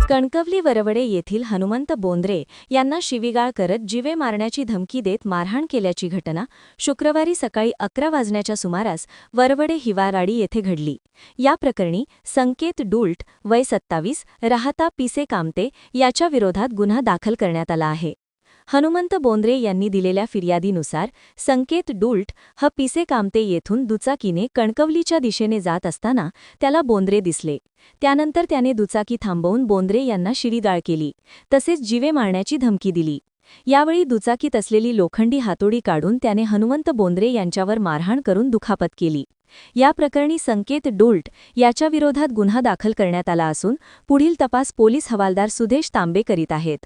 कणकवली वरवडे येथील हनुमंत बोंद्रे यांना शिवीगाळ करत जीवे मारण्याची धमकी देत मारहाण केल्याची घटना शुक्रवारी सकाळी 11 वाजण्याच्या सुमारास वरवडे हिवाराडी येथे घडली। या प्रकरणी संकेत डुल्ट वय 27 राहता पिसे कामते याच्या विरोधात गुन्हा दाखल करण्यात आला आहे। हनुमंत बोंद्रे यांनी दिलेल्या फिर्यादीनुसार संकेत डुल्ट हा पिसे कामते येथून दुचाकीने कणकवलीच्या दिशेने जात असताना त्याला बोंद्रे दिसले। त्यानंतर त्याने दुचाकी थांबवून बोंद्रे यांना शिवीगाळ केली, तसेच जीवे मारण्याची धमकी दिली। यावेळी दुचाकीत असलेली लोखंडी हातोडी काढून त्याने हनुमंत बोंद्रे यांच्यावर मारहाण करून दुखापत केली। या प्रकरणी संकेत डुल्ट याच्या विरोधात गुन्हा दाखल करण्यात आला असून पुढील तपास पोलीस हवालदार सुदेश तांबे करीत आहेत।